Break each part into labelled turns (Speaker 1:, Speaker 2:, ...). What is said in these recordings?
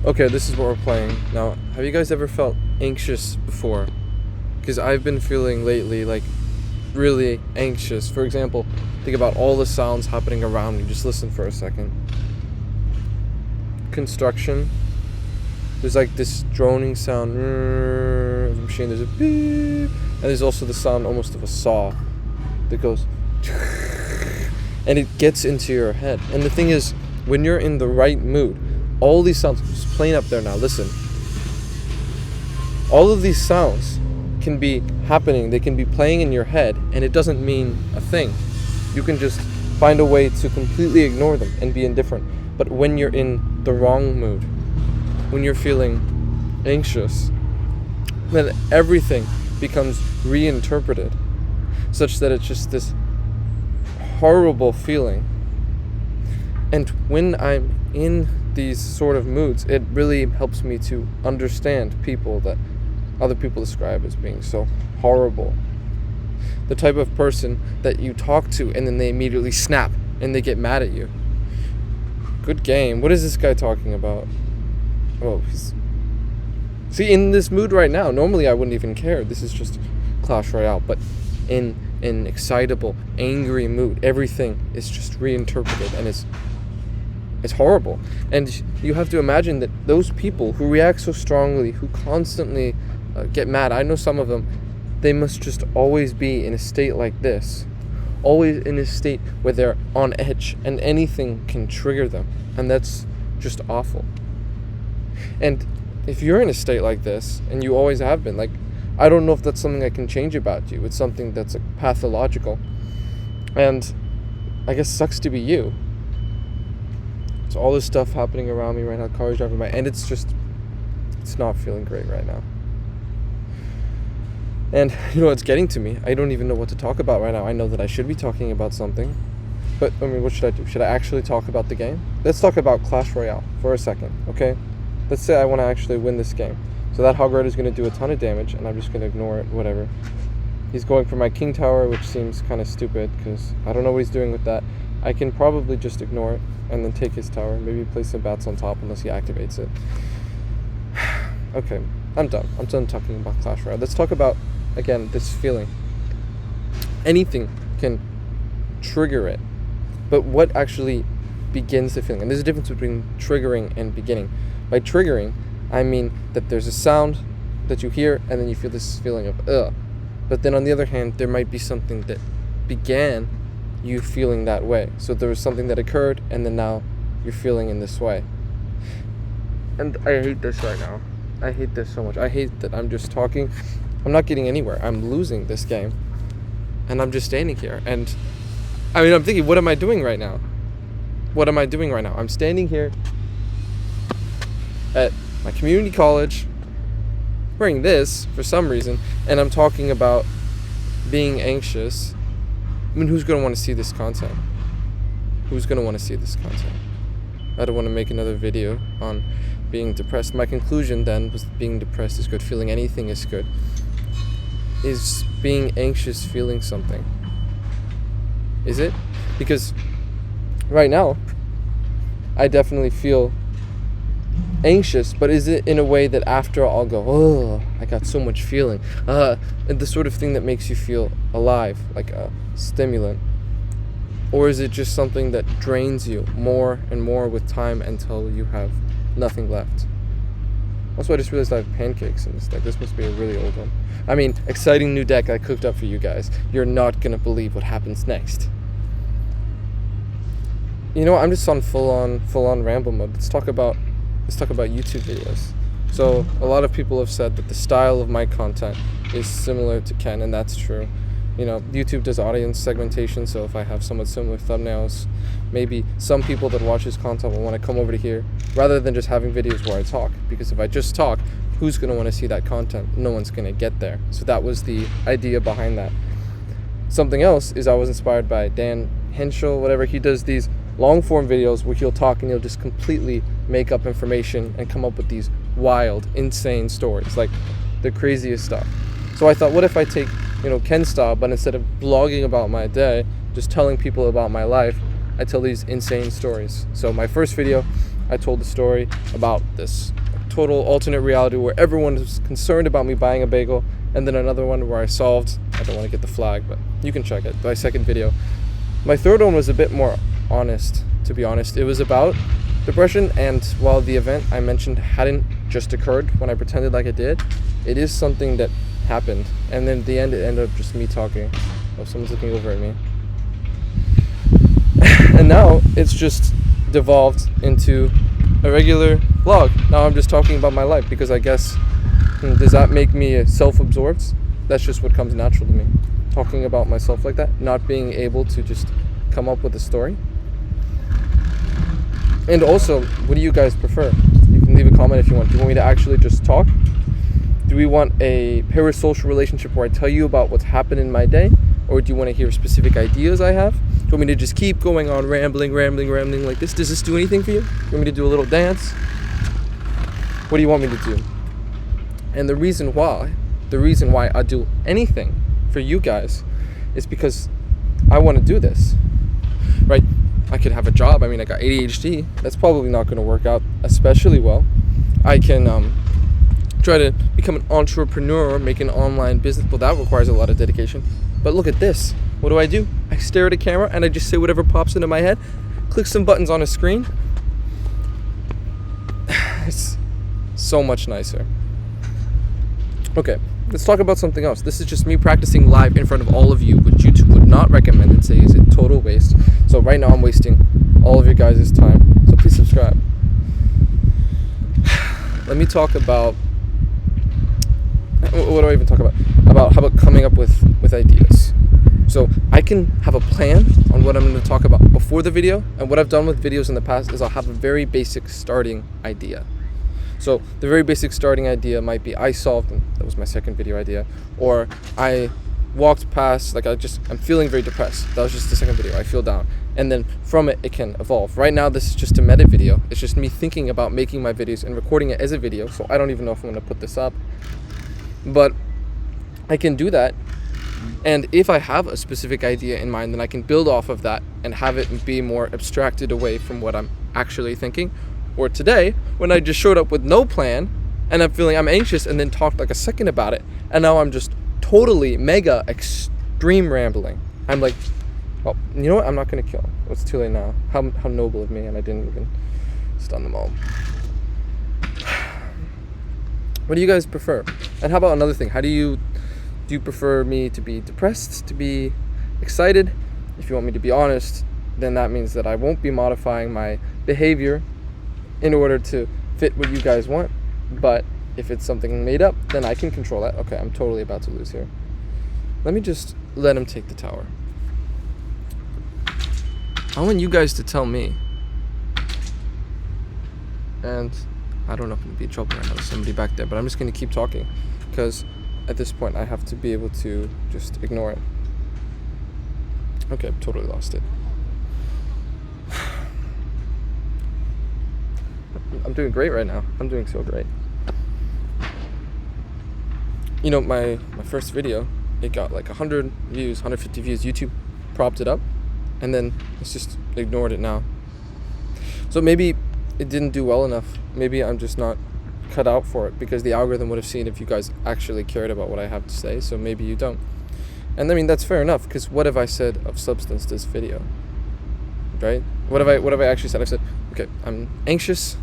Speaker 1: Okay, this is what we're playing. Now, have you guys ever felt anxious before? Because I've been feeling lately, like, really anxious. For example, think about all the sounds happening around you. Just listen for a second. Construction. There's like this droning sound of the machine. There's a beep. And there's also the sound almost of a saw that goes. And it gets into your head. And the thing is, when you're in the right mood, all these sounds, just playing up there now, listen. All of these sounds can be happening, they can be playing in your head, and it doesn't mean a thing. You can just find a way to completely ignore them and be indifferent. But when you're in the wrong mood, when you're feeling anxious, then everything becomes reinterpreted, such that it's just this horrible feeling. And when I'm in these sort of moods, it really helps me to understand people that other people describe as being so horrible. The type of person that you talk to and then they immediately snap and they get mad at you. Good game. What is this guy talking about? Oh, see, in this mood right now, normally I wouldn't even care. This is just Clash Royale. But in an excitable, angry mood, everything is just reinterpreted, and it's horrible. And you have to imagine that those people who react so strongly, who constantly get mad, I know some of them, they must just always be in a state like this. Always in a state where they're on edge and anything can trigger them. And that's just awful. And if you're in a state like this, and you always have been, like, I don't know if that's something I can change about you. It's something that's pathological. And I guess sucks to be you. So all this stuff happening around me right now, cars driving by, and it's not feeling great right now. And you know, it's getting to me. I don't even know what to talk about right now. I know that I should be talking about something, but I mean, what should I do? Should I actually talk about the game? Let's talk about Clash Royale for a second, okay? Let's say I want to actually win this game. So that Hog Rider is going to do a ton of damage, and I'm just going to ignore it, whatever. He's going for my King Tower, which seems kind of stupid, because I don't know what he's doing with that. I can probably just ignore it, and then take his tower. Maybe place some bats on top unless he activates it. Okay, I'm done. I'm done talking about Clash Royale. Let's talk about, again, this feeling. Anything can trigger it, but what actually begins the feeling? And there's a difference between triggering and beginning. By triggering, I mean that there's a sound that you hear and then you feel this feeling of ugh. But then on the other hand, there might be something that began you feeling that way. So there was something that occurred and then now you're feeling in this way. And I hate this right now. I hate this so much. I hate that I'm just talking. I'm not getting anywhere. I'm losing this game. And I'm just standing here. And I mean, I'm thinking, what am I doing right now? What am I doing right now? I'm standing here at my community college wearing this for some reason, and I'm talking about being anxious. I mean, who's going to want to see this content? Who's going to want to see this content? I don't want to make another video on being depressed. My conclusion then was being depressed is good. Feeling anything is good. Is being anxious feeling something? Is it? Because right now, I definitely feel anxious, but is it in a way that after I'll go, oh, I got so much feeling, and the sort of thing that makes you feel alive, like a stimulant? Or is it just something that drains you more and more with time until you have nothing left? Also, I just realized I have pancakes in this deck. This must be a really old one. I mean, exciting new deck I cooked up for you guys. You're not gonna believe what happens next. You know what? I'm just on full on ramble mode. Let's talk about YouTube videos. So a lot of people have said that the style of my content is similar to Ken, and that's true. You know, YouTube does audience segmentation, so if I have somewhat similar thumbnails, maybe some people that watch his content will want to come over to here rather than just having videos where I talk. Because if I just talk, who's going to want to see that content? No one's going to get there. So that was the idea behind that. Something else is I was inspired by Dan Henschel, whatever. He does these long form videos where he'll talk and he'll just completely make up information and come up with these wild, insane stories, like the craziest stuff. So I thought, what if I take, Ken's style, but instead of blogging about my day, just telling people about my life, I tell these insane stories. So my first video, I told the story about this total alternate reality where everyone is concerned about me buying a bagel, and then another one where I solved, I don't want to get the flag, but you can check it, my second video. My third one was a bit more honest, to be honest. It was about depression, and while the event I mentioned hadn't just occurred when I pretended like it did, it is something that happened. And then at the end, it ended up just me talking. Oh, someone's looking over at me. And now it's just devolved into a regular vlog. Now I'm just talking about my life because I guess, does that make me self-absorbed? That's just what comes natural to me. Talking about myself like that, not being able to just come up with a story. And also, what do you guys prefer? You can leave a comment if you want. Do you want me to actually just talk? Do we want a parasocial relationship where I tell you about what's happened in my day? Or do you want to hear specific ideas I have? Do you want me to just keep going on rambling like this? Does this do anything for you? Do you want me to do a little dance? What do you want me to do? And the reason why I do anything for you guys is because I want to do this, right? I could have a job. I mean, I got ADHD. That's probably not going to work out especially well. I can try to become an entrepreneur, make an online business. Well, that requires a lot of dedication. But look at this. What do? I stare at a camera and I just say whatever pops into my head, click some buttons on a screen. It's so much nicer. Okay, let's talk about something else. This is just me practicing live in front of all of you, which YouTube would not recommend and say is a total waste. So right now I'm wasting all of your guys' time. So please subscribe. Let me talk about, what do I even talk about? How about coming up with ideas. So I can have a plan on what I'm going to talk about before the video, and what I've done with videos in the past is I'll have a very basic starting idea. So the very basic starting idea might be I solved, and that was my second video idea, or I walked past, like I'm feeling very depressed. That was just the second video, I feel down. And then from it can evolve. Right now this is just a meta video. It's just me thinking about making my videos and recording it as a video, so I don't even know if I'm going to put this up. But I can do that, and if I have a specific idea in mind, then I can build off of that and have it be more abstracted away from what I'm actually thinking. Or today, when I just showed up with no plan, and I'm anxious, and then talked like a second about it, and now I'm just totally mega extreme rambling. I'm like, well, you know what? I'm not gonna kill him. It's too late now. How noble of me, and I didn't even stun them all. What do you guys prefer? And how about another thing? Do you prefer me to be depressed, to be excited? If you want me to be honest, then that means that I won't be modifying my behavior in order to fit what you guys want. But if it's something made up, then I can control that. Okay, I'm totally about to lose here. Let me just let him take the tower. I want you guys to tell me. And I don't know if I'm going to be in trouble right now. There's somebody back there, but I'm just going to keep talking because at this point I have to be able to just ignore it. Okay, I've totally lost it. I'm doing great right now. I'm doing so great. You know, my first video, it got like 100 views, 150 views. YouTube propped it up, and then it's just ignored it now. So maybe it didn't do well enough. Maybe I'm just not cut out for it, because the algorithm would have seen if you guys actually cared about what I have to say. So maybe you don't. And I mean, that's fair enough, because what have I said of substance this video? Right? What have I actually said? I've said, okay, I'm anxious.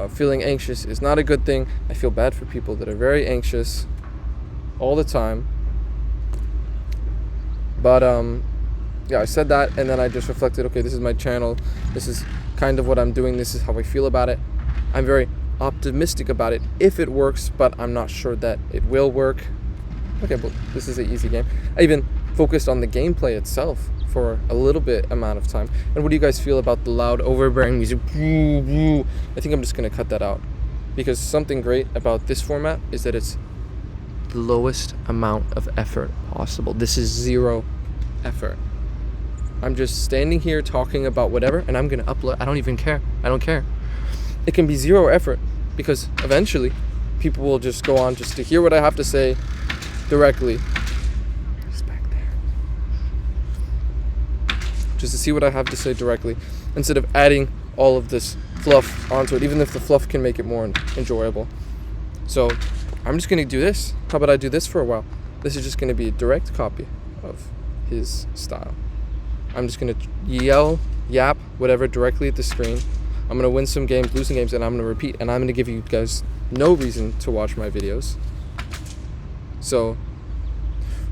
Speaker 1: Feeling anxious is not a good thing. I feel bad for people that are very anxious all the time. But yeah, I said that, and then I just reflected, okay, this is my channel. This is kind of what I'm doing. This is how I feel about it. I'm very optimistic about it if it works, but I'm not sure that it will work. Okay, but this is an easy game. I even focused on the gameplay itself for a little bit amount of time. And what do you guys feel about the loud, overbearing music? I think I'm just gonna cut that out, because something great about this format is that it's the lowest amount of effort possible. This is zero effort. I'm just standing here talking about whatever, and I'm gonna upload. I don't even care. I don't care. It can be zero effort, because eventually people will just go on just to hear what I have to say directly. He's back there. Just to see what I have to say directly, instead of adding all of this fluff onto it, even if the fluff can make it more enjoyable. So I'm just going to do this. How about I do this for a while? This is just going to be a direct copy of his style. I'm just going to yap, whatever, directly at the screen. I'm going to win some games, lose some games, and I'm going to repeat. And I'm going to give you guys no reason to watch my videos. So,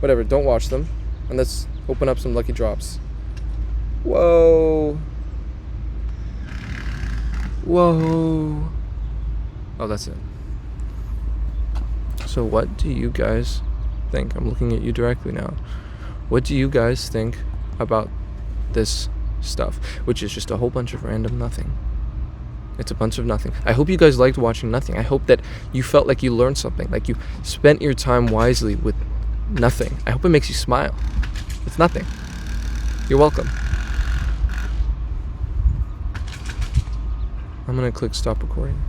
Speaker 1: whatever, don't watch them. And let's open up some lucky drops. Whoa. Whoa. Oh, that's it. So what do you guys think? I'm looking at you directly now. What do you guys think about this stuff? Which is just a whole bunch of random nothing. It's a bunch of nothing. I hope you guys liked watching nothing. I hope that you felt like you learned something, like you spent your time wisely with nothing. I hope it makes you smile. It's nothing. You're welcome. I'm gonna click stop recording.